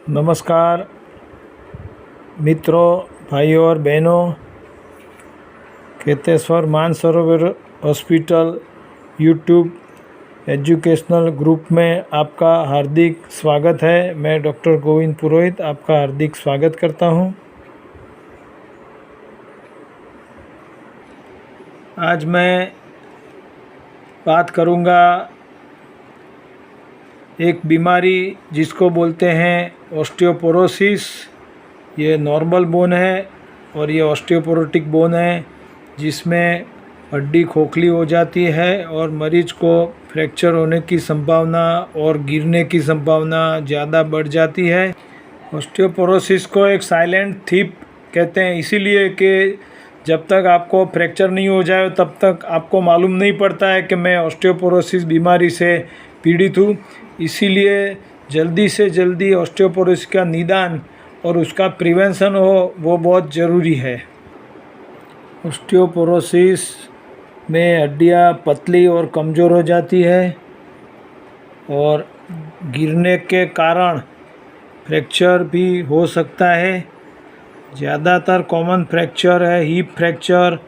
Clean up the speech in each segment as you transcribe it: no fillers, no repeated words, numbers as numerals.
नमस्कार मित्रों, भाइयों और बहनों। Keteshwar Mansarovar hospital YouTube educational group में आपका हार्दिक स्वागत है। मैं डॉक्टर गोविंद पुरोहित आपका हार्दिक स्वागत करता हूं। आज मैं बात करूंगा एक बीमारी जिसको बोलते हैं ऑस्टियोपोरोसिस। ये नॉर्मल बोन है और ये ऑस्टियोपोरोटिक बोन है, जिसमें हड्डी खोखली हो जाती है और मरीज को फ्रैक्चर होने की संभावना और गिरने की संभावना ज़्यादा बढ़ जाती है। ऑस्टियोपोरोसिस को एक साइलेंट थीप कहते हैं, इसीलिए कि जब तक आपको फ्रैक्चर नहीं हो जाए तब तक आपको मालूम नहीं पड़ता है कि मैं ऑस्टियोपोरोसिस बीमारी से पीड़ित हूँ। इसीलिए जल्दी से जल्दी ऑस्टियोपोरोसिस का निदान और उसका प्रिवेंशन हो, वो बहुत ज़रूरी है। ऑस्टियोपोरोसिस में हड्डियाँ पतली और कमज़ोर हो जाती है और गिरने के कारण फ्रैक्चर भी हो सकता है। ज़्यादातर कॉमन फ्रैक्चर है हिप फ्रैक्चर,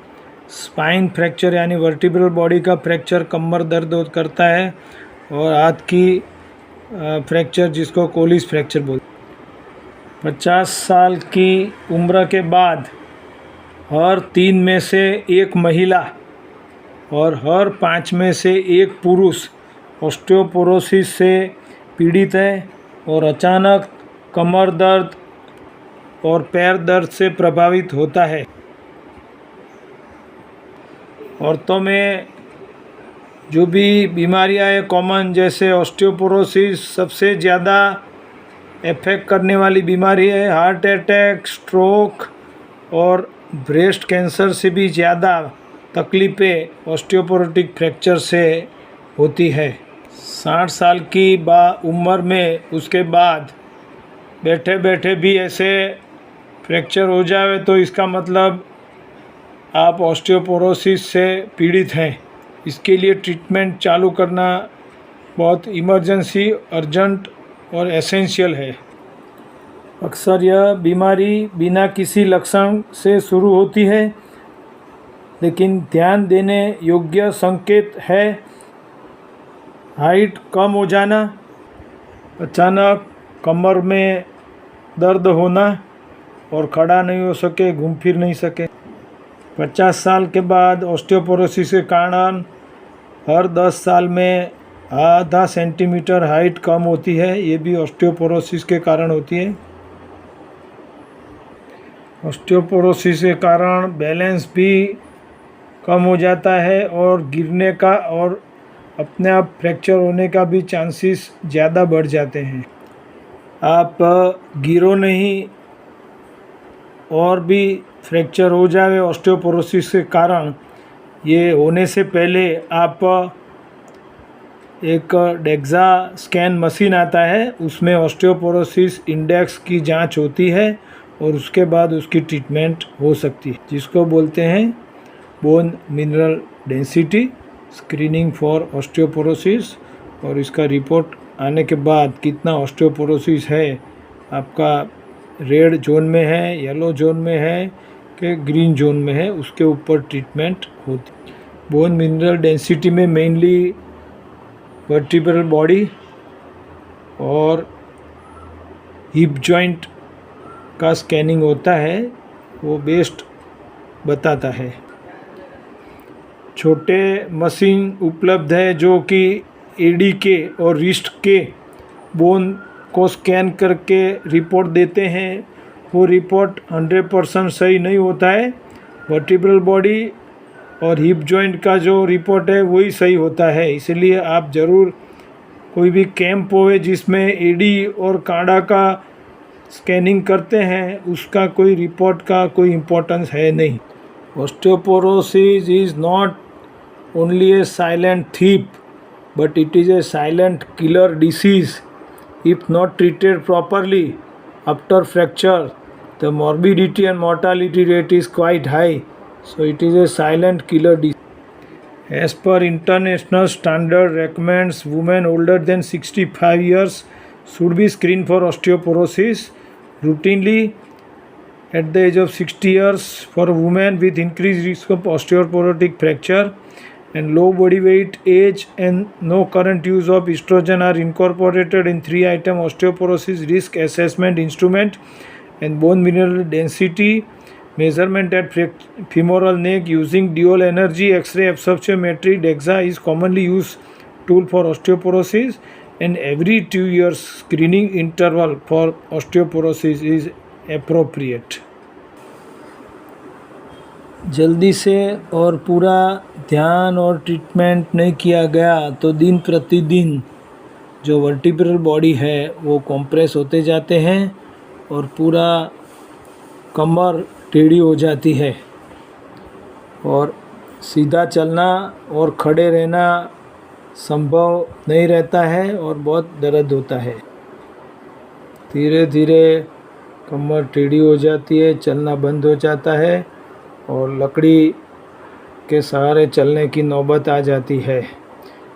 स्पाइन फ्रैक्चर यानी वर्टिब्रल बॉडी का फ्रैक्चर, कमर दर्द करता है, और हाथ की फ्रैक्चर जिसको कोलिस फ्रैक्चर बोलते हैं। 50 साल की उम्र के बाद हर 3 में से 1 महिला और हर 5 में से 1 पुरुष ऑस्टियोपोरोसिस से पीड़ित है और अचानक कमर दर्द और पैर दर्द से प्रभावित होता है। औरतों में जो भी बीमारियां हैं कॉमन, जैसे ऑस्टियोपोरोसिस सबसे ज़्यादा इफेक्ट करने वाली बीमारी है। हार्ट अटैक, स्ट्रोक और ब्रेस्ट कैंसर से भी ज़्यादा तकलीफ़ें ऑस्टियोपोरोटिक फ्रैक्चर से होती है। 60 साल की उम्र में उसके बाद बैठे बैठे भी ऐसे फ्रैक्चर हो जाए तो इसका मतलब आप ऑस्टियोपोरोसिस से पीड़ित हैं। इसके लिए ट्रीटमेंट चालू करना बहुत इमरजेंसी, अर्जेंट और एसेंशियल है। अक्सर यह बीमारी बिना किसी लक्षण से शुरू होती है, लेकिन ध्यान देने योग्य संकेत है हाइट कम हो जाना, अचानक कमर में दर्द होना और खड़ा नहीं हो सके, घूम फिर नहीं सके। 50 साल के बाद ऑस्टियोपोरोसिस के कारण हर 10 साल में आधा सेंटीमीटर हाइट कम होती है। ये भी ऑस्टियोपोरोसिस के कारण होती है। ऑस्टियोपोरोसिस के कारण बैलेंस भी कम हो जाता है और गिरने का और अपने आप फ्रैक्चर होने का भी चांसेस ज़्यादा बढ़ जाते हैं। आप गिरो नहीं और भी फ्रैक्चर हो जाए ऑस्टियोपोरोसिस के कारण, ये होने से पहले आप एक डेक्सा स्कैन मशीन आता है, उसमें ऑस्टियोपोरोसिस इंडेक्स की जांच होती है और उसके बाद उसकी ट्रीटमेंट हो सकती है, जिसको बोलते हैं bone mineral density screening for osteoporosis. और इसका रिपोर्ट आने के बाद कितना ऑस्टियोपोरोसिस है, आपका रेड जोन में है, येलो जोन में है कि ग्रीन जोन में है, उसके ऊपर ट्रीटमेंट होती। बोन मिनरल डेंसिटी में मेनली वर्टिब्रल बॉडी और हिप जॉइंट का स्कैनिंग होता है, वो बेस्ट बताता है। छोटे मशीन उपलब्ध है जो कि एडी के और रिस्ट के बोन को स्कैन करके रिपोर्ट देते हैं। वो रिपोर्ट 100% सही नहीं होता है। वर्टिब्रल बॉडी और हिप जॉइंट का जो रिपोर्ट है वही सही होता है। इसलिए आप ज़रूर कोई भी कैंप होए जिसमें एडी और काड़ा का स्कैनिंग करते हैं, उसका कोई रिपोर्ट का कोई इम्पोर्टेंस है नहीं। Osteoporosis is not only A silent thief, but it is a silent killer disease. If not treated properly after fracture, the morbidity and mortality rate is quite high. So it is a silent killer disease. As per international standard recommends women older than 65 years should be screened for osteoporosis routinely at the age of 60 years for women with increased risk of osteoporotic fracture and low body weight, age, and no current use of estrogen are incorporated in 3-item osteoporosis risk assessment instrument, and bone mineral density measurement at femoral neck using dual energy X-ray absorptiometry DEXA is commonly used tool for osteoporosis, and every 2 years screening interval for osteoporosis is appropriate. जल्दी से और पूरा ध्यान और treatment नहीं किया गया तो दिन प्रतिदिन जो वर्टिब्रल बॉडी है वो कॉम्प्रेस होते जाते हैं और पूरा कमर टेढ़ी हो जाती है और सीधा चलना और खड़े रहना संभव नहीं रहता है और बहुत दर्द होता है। धीरे धीरे कमर टेढ़ी हो जाती है, चलना बंद हो जाता है और लकड़ी के सहारे चलने की नौबत आ जाती है।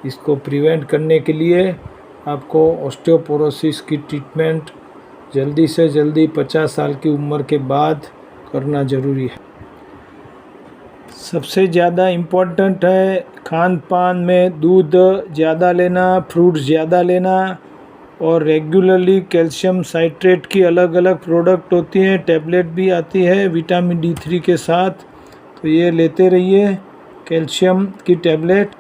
इसको प्रिवेंट करने के लिए आपको ऑस्टियोपोरोसिस की ट्रीटमेंट जल्दी से जल्दी 50 साल की उम्र के बाद करना ज़रूरी है। सबसे ज़्यादा इम्पोर्टेंट है खान पान में दूध ज़्यादा लेना, फ्रूट ज़्यादा लेना और रेगुलरली कैल्शियम साइट्रेट की अलग अलग प्रोडक्ट होती हैं, टैबलेट भी आती है विटामिन D3 के साथ, तो ये लेते रहिए कैल्शियम की टैबलेट।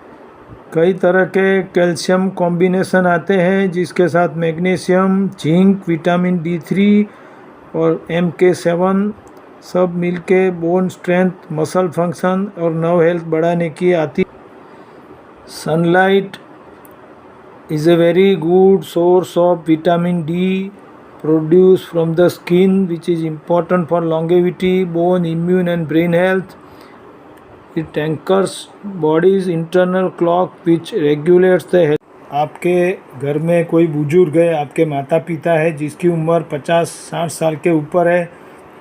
कई तरह के कैल्शियम कॉम्बिनेशन आते हैं जिसके साथ मैग्नीशियम, जिंक, विटामिन D3 और MK7 सब मिलके बोन स्ट्रेंथ, मसल फंक्शन और नर्व हेल्थ बढ़ाने की आती। Sunlight is a very good source of vitamin D produced from the skin, which is important for longevity, bone, immune and brain health. It anchors body's internal clock which regulates the health. आपके घर में कोई बुजुर्ग है, आपके माता पिता है जिसकी उम्र 50-60 साल के ऊपर है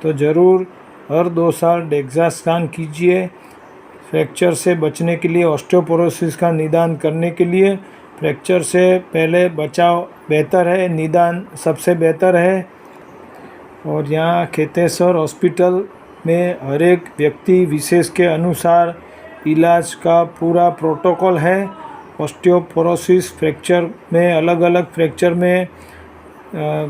तो ज़रूर हर 2 साल डेक्सा स्कैन कीजिए। फ्रैक्चर से बचने के लिए, ऑस्टियोपोरोसिस का निदान करने के लिए फ्रैक्चर से पहले बचाव बेहतर है, निदान सबसे बेहतर है। और यहाँ खेतेश्वर हॉस्पिटल में हर एक व्यक्ति विशेष के अनुसार इलाज का पूरा प्रोटोकॉल है। ऑस्टियोपोरोसिस फ्रैक्चर में अलग अलग फ्रैक्चर में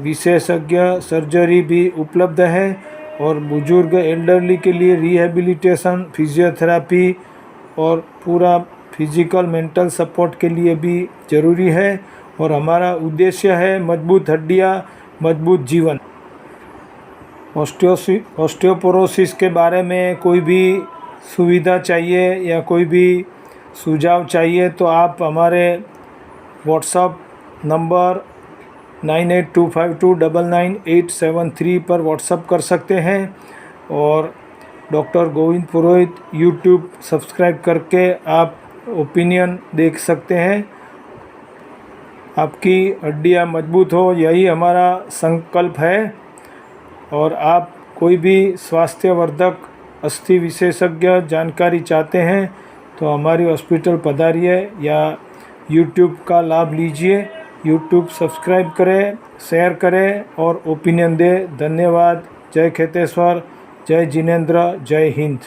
विशेषज्ञ सर्जरी भी उपलब्ध है और बुजुर्ग एल्डरली के लिए रिहेबिलिटेशन, फिजियोथेरापी और पूरा फिजिकल मेंटल सपोर्ट के लिए भी ज़रूरी है। और हमारा उद्देश्य है मजबूत हड्डियाँ, मजबूत जीवन। ऑस्टियोपोरोसिस के बारे में कोई भी सुविधा चाहिए या कोई भी सुझाव चाहिए तो आप हमारे व्हाट्सएप नंबर 9825299873 पर व्हाट्सएप कर सकते हैं और डॉक्टर गोविंद पुरोहित यूट्यूब सब्सक्राइब करके आप ओपिनियन देख सकते हैं। आपकी हड्डियाँ मजबूत हो, यही हमारा संकल्प है। और आप कोई भी स्वास्थ्यवर्धक अस्थि विशेषज्ञ जानकारी चाहते हैं तो हमारी हॉस्पिटल पधारिए या यूट्यूब का लाभ लीजिए। यूट्यूब सब्सक्राइब करें, शेयर करें और ओपिनियन दें। धन्यवाद। जय खेतेश्वर, जय जिनेंद्र, जय हिंद।